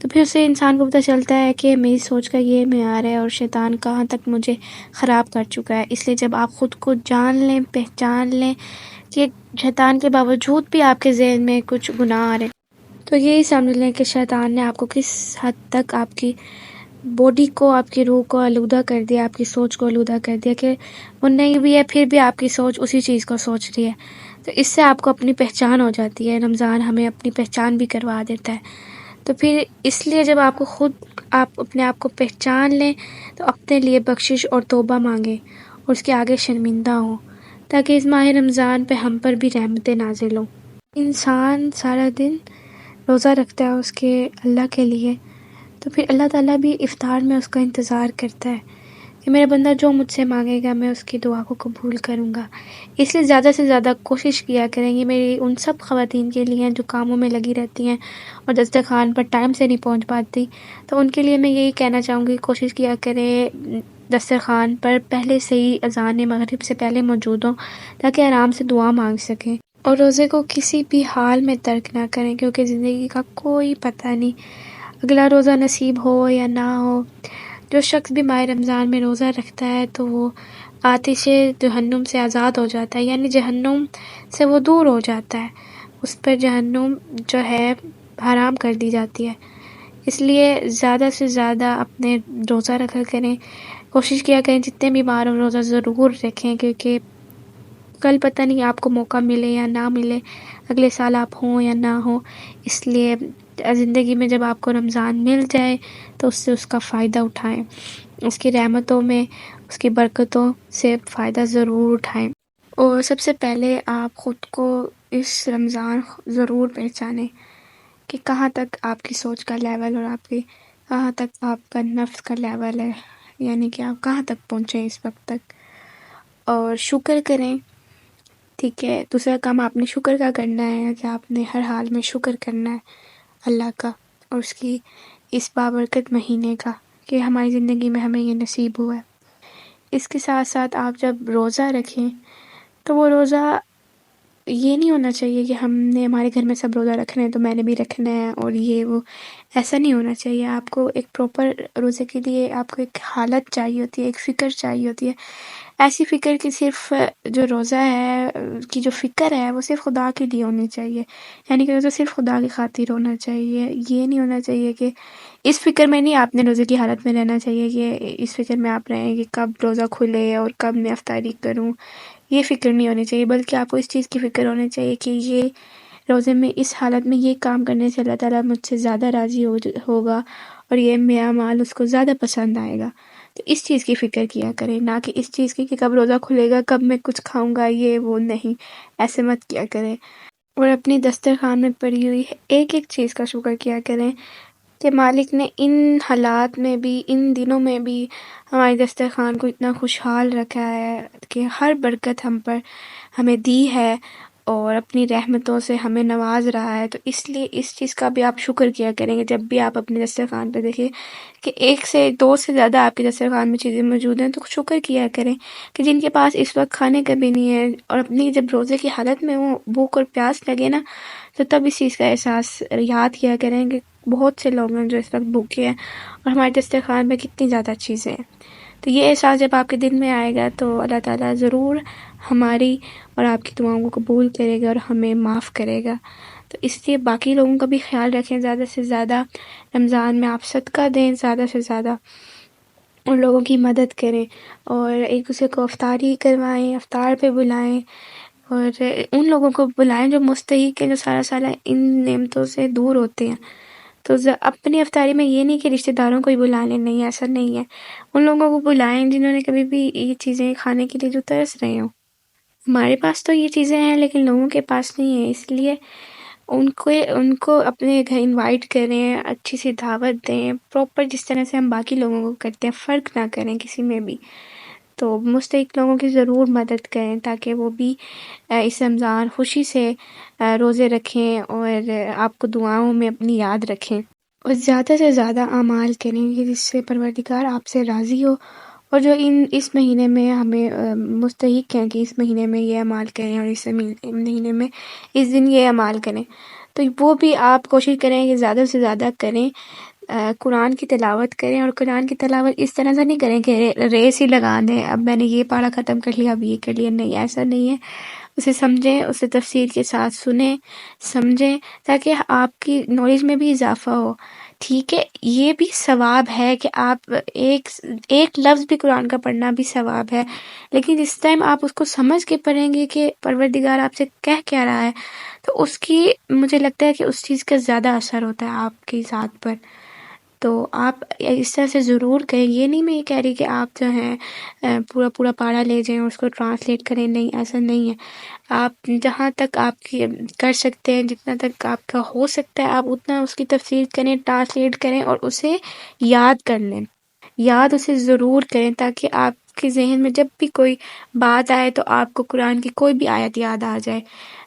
تو پھر اسے انسان کو پتہ چلتا ہے کہ میری سوچ کا یہ معیار ہے اور شیطان کہاں تک مجھے خراب کر چکا ہے۔ اس لیے جب آپ خود کو جان لیں، پہچان لیں کہ شیطان کے باوجود بھی آپ کے ذہن میں کچھ گناہ آ رہے ہیں، تو یہی سمجھ لیں کہ شیطان نے آپ کو کس حد تک آپ کی باڈی کو، آپ کی روح کو آلودہ کر دیا، آپ کی سوچ کو آلودہ کر دیا کہ وہ نہیں بھی ہے پھر بھی آپ کی سوچ اسی چیز کو سوچ رہی ہے۔ تو اس سے آپ کو اپنی پہچان ہو جاتی ہے۔ رمضان ہمیں اپنی پہچان بھی کروا دیتا ہے۔ تو پھر اس لیے جب آپ اپنے آپ کو پہچان لیں تو اپنے لیے بخشش اور توبہ مانگیں اور اس کے آگے شرمندہ ہوں، تاکہ اس ماہ رمضان پہ ہم پر بھی رحمتیں نازل ہوں۔ انسان سارا دن روزہ رکھتا ہے اس کے اللہ کے لیے، تو پھر اللہ تعالیٰ بھی افطار میں اس کا انتظار کرتا ہے کہ میرا بندہ جو مجھ سے مانگے گا میں اس کی دعا کو قبول کروں گا۔ اس لیے زیادہ سے زیادہ کوشش کیا کریں گی، میری ان سب خواتین کے لیے جو کاموں میں لگی رہتی ہیں اور دسترخوان پر ٹائم سے نہیں پہنچ پاتی، تو ان کے لیے میں یہی کہنا چاہوں گی، کوشش کیا کریں دسترخوان پر پہلے سے ہی اذان مغرب سے پہلے موجود ہوں تاکہ آرام سے دعا مانگ سکیں، اور روزے کو کسی بھی حال میں ترک نہ کریں کیونکہ زندگی کا کوئی پتہ نہیں اگلا روزہ نصیب ہو یا نہ ہو۔ جو شخص بھی ماہ رمضان میں روزہ رکھتا ہے تو وہ آتش جہنم سے آزاد ہو جاتا ہے، یعنی جہنم سے وہ دور ہو جاتا ہے، اس پر جہنم جو ہے حرام کر دی جاتی ہے۔ اس لیے زیادہ سے زیادہ اپنے روزہ رکھا کریں، کوشش کیا کریں جتنے بھی بار روزہ ضرور رکھیں، کیونکہ کل پتہ نہیں آپ کو موقع ملے یا نہ ملے، اگلے سال آپ ہوں یا نہ ہوں۔ اس لیے زندگی میں جب آپ کو رمضان مل جائے تو اس کا فائدہ اٹھائیں، اس کی رحمتوں میں، اس کی برکتوں سے فائدہ ضرور اٹھائیں۔ اور سب سے پہلے آپ خود کو اس رمضان ضرور پہچانیں کہ کہاں تک آپ کی سوچ کا لیول اور کہاں تک آپ کا نفس کا لیول ہے، یعنی کہ آپ کہاں تک پہنچے اس وقت تک، اور شکر کریں۔ ٹھیک ہے، دوسرا کام آپ نے شکر کا کرنا ہے کہ آپ نے ہر حال میں شکر کرنا ہے اللہ کا اور اس کی اس بابرکت مہینے کا کہ ہماری زندگی میں ہمیں یہ نصیب ہوا ہے۔ اس کے ساتھ ساتھ آپ جب روزہ رکھیں تو وہ روزہ یہ نہیں ہونا چاہیے کہ ہمارے گھر میں سب روزہ رکھ رہے ہیں تو میں نے بھی رکھنا ہے، اور یہ وہ ایسا نہیں ہونا چاہیے۔ آپ کو ایک پراپر روزے کے لیے آپ کو ایک حالت چاہیے ہوتی ہے، ایک فکر چاہیے ہوتی ہے، ایسی فکر کہ صرف جو روزہ ہے کی جو فکر ہے وہ صرف خدا کے لیے ہونی چاہیے، یعنی کہ روزہ صرف خدا کی خاطر ہونا چاہیے۔ یہ نہیں ہونا چاہیے کہ اس فکر میں نہیں آپ نے روزے کی حالت میں رہنا چاہیے کہ اس فکر میں آپ رہیں کہ کب روزہ کھلے اور کب میں افطاری کروں، یہ فکر نہیں ہونی چاہیے، بلکہ آپ کو اس چیز کی فکر ہونی چاہیے کہ یہ روزے میں اس حالت میں یہ کام کرنے سے اللہ تعالیٰ مجھ سے زیادہ راضی ہوگا اور یہ میرا مال اس کو زیادہ پسند آئے گا۔ تو اس چیز کی فکر کیا کریں، نہ کہ اس چیز کی کہ کب روزہ کھلے گا، کب میں کچھ کھاؤں گا، یہ وہ نہیں، ایسے مت کیا کریں۔ اور اپنی دسترخوان میں پڑی ہوئی ایک ایک چیز کا شکر کیا کریں کہ مالک نے ان حالات میں بھی، ان دنوں میں بھی ہماری دسترخوان کو اتنا خوشحال رکھا ہے کہ ہر برکت ہم پر ہمیں دی ہے اور اپنی رحمتوں سے ہمیں نواز رہا ہے۔ تو اس لیے اس چیز کا بھی آپ شکر کیا کریں گے جب بھی آپ اپنے دسترخوان پہ دیکھیں کہ ایک سے دو سے زیادہ آپ کے دسترخوان میں چیزیں موجود ہیں، تو شکر کیا کریں کہ جن کے پاس اس وقت کھانے کا بھی نہیں ہے، اور اپنی جب روزے کی حالت میں وہ بھوک اور پیاس لگے نا تو تب اس چیز کا احساس یاد کیا کریں کہ بہت سے لوگ ہیں جو اس وقت بھوکے ہیں اور ہمارے دسترخوان میں کتنی زیادہ چیزیں ہیں۔ تو یہ احساس جب آپ کے دل میں آئے گا تو اللہ تعالیٰ ضرور ہماری اور آپ کی دعاؤں کو قبول کرے گا اور ہمیں معاف کرے گا۔ تو اس لیے باقی لوگوں کا بھی خیال رکھیں، زیادہ سے زیادہ رمضان میں آپ صدقہ دیں، زیادہ سے زیادہ ان لوگوں کی مدد کریں اور ایک دوسرے کو افطاری کروائیں، افطار پہ بلائیں، اور ان لوگوں کو بلائیں جو مستحق ہیں، جو سارا سالہ ان نعمتوں سے دور ہوتے ہیں۔ تو اپنی افطاری میں یہ نہیں کہ رشتہ داروں کو ہی بلا لیں، نہیں، ایسا نہیں ہے، ان لوگوں کو بلائیں جنہوں نے کبھی بھی یہ چیزیں کھانے کے لیے جو ترس رہے ہوں۔ ہمارے پاس تو یہ چیزیں ہیں لیکن لوگوں کے پاس نہیں ہیں، اس لیے ان کو اپنے گھر انوائٹ کریں، اچھی سی دعوت دیں، پراپر جس طرح سے ہم باقی لوگوں کو کرتے ہیں، فرق نہ کریں کسی میں بھی۔ تو مستحق لوگوں کی ضرور مدد کریں تاکہ وہ بھی اس رمضان خوشی سے روزے رکھیں اور آپ کو دعاؤں میں اپنی یاد رکھیں، اور زیادہ سے زیادہ اعمال کریں کہ جس سے پروردگار آپ سے راضی ہو، اور جو اس مہینے میں ہمیں مستحق ہیں کہ اس مہینے میں یہ اعمال کریں اور اس مہینے میں اس دن یہ اعمال کریں، تو وہ بھی آپ کوشش کریں کہ زیادہ سے زیادہ کریں قرآن کی تلاوت کریں، اور قرآن کی تلاوت اس طرح سے نہیں کریں کہ ریس ہی لگا دیں، اب میں نے یہ پارہ ختم کر لیا اب یہ کر لیا، نہیں ایسا نہیں ہے۔ اسے سمجھیں، اسے تفسیر کے ساتھ سنیں، سمجھیں، تاکہ آپ کی نالج میں بھی اضافہ ہو۔ ٹھیک ہے، یہ بھی ثواب ہے کہ آپ ایک لفظ بھی قرآن کا پڑھنا بھی ثواب ہے، لیکن جس ٹائم آپ اس کو سمجھ کے پڑھیں گے کہ پروردگار آپ سے کہہ کیا رہا ہے، تو اس کی مجھے لگتا ہے کہ اس چیز کا زیادہ اثر ہوتا ہے آپ کی ذات پر۔ تو آپ اس طرح سے ضرور کریں، یہ نہیں میں یہ کہہ رہی کہ آپ جو ہیں پورا پورا پارہ لے جائیں اور اس کو ٹرانسلیٹ کریں، نہیں ایسا نہیں ہے۔ آپ جہاں تک آپ کی کر سکتے ہیں، جتنا تک آپ کا ہو سکتا ہے، آپ اتنا اس کی تفسیر کریں، ٹرانسلیٹ کریں اور اسے یاد کر لیں، یاد اسے ضرور کریں، تاکہ آپ کے ذہن میں جب بھی کوئی بات آئے تو آپ کو قرآن کی کوئی بھی آیت یاد آ جائے،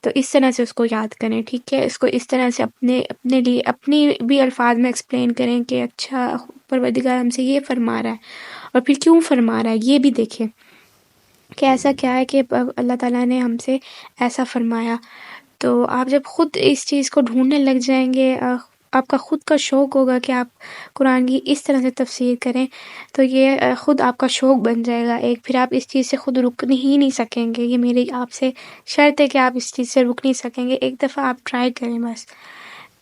تو اس طرح سے اس کو یاد کریں۔ ٹھیک ہے، اس کو اس طرح سے اپنے لیے اپنی بھی الفاظ میں ایکسپلین کریں کہ اچھا پروردگار ہم سے یہ فرما رہا ہے، اور پھر کیوں فرما رہا ہے یہ بھی دیکھیں کہ ایسا کیا ہے کہ اللہ تعالیٰ نے ہم سے ایسا فرمایا۔ تو آپ جب خود اس چیز کو ڈھونڈنے لگ جائیں گے، آپ کا خود کا شوق ہوگا کہ آپ قرآن کی اس طرح سے تفسیر کریں، تو یہ خود آپ کا شوق بن جائے گا ایک، پھر آپ اس چیز سے خود رک ہی نہیں سکیں گے۔ یہ میری آپ سے شرط ہے کہ آپ اس چیز سے رک نہیں سکیں گے، ایک دفعہ آپ ٹرائی کریں بس۔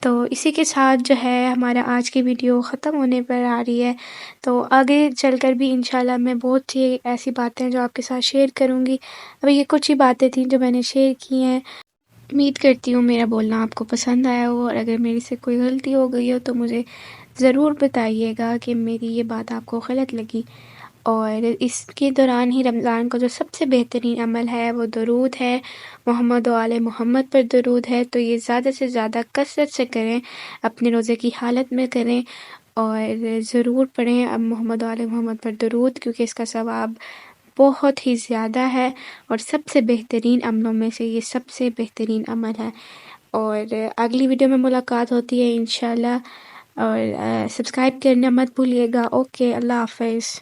تو اسی کے ساتھ جو ہے ہمارا آج کی ویڈیو ختم ہونے پر آ رہی ہے، تو آگے چل کر بھی انشاءاللہ میں بہت سی ایسی باتیں ہیں جو آپ کے ساتھ شیئر کروں گی۔ اب یہ کچھ ہی باتیں تھیں جو میں نے شیئر کی ہیں۔ امید کرتی ہوں میرا بولنا آپ کو پسند آیا ہو، اور اگر میری سے کوئی غلطی ہو گئی ہو تو مجھے ضرور بتائیے گا کہ میری یہ بات آپ کو غلط لگی۔ اور اس کے دوران ہی رمضان کا جو سب سے بہترین عمل ہے وہ درود ہے، محمد و آل محمد پر درود ہے، تو یہ زیادہ سے زیادہ کثرت سے کریں، اپنے روزے کی حالت میں کریں، اور ضرور پڑھیں اب محمد و آل محمد پر درود، کیونکہ اس کا ثواب بہت ہی زیادہ ہے، اور سب سے بہترین عملوں میں سے یہ سب سے بہترین عمل ہے۔ اور اگلی ویڈیو میں ملاقات ہوتی ہے انشاءاللہ، اور سبسکرائب کرنا مت بھولیے گا۔ اوکے، اللہ حافظ۔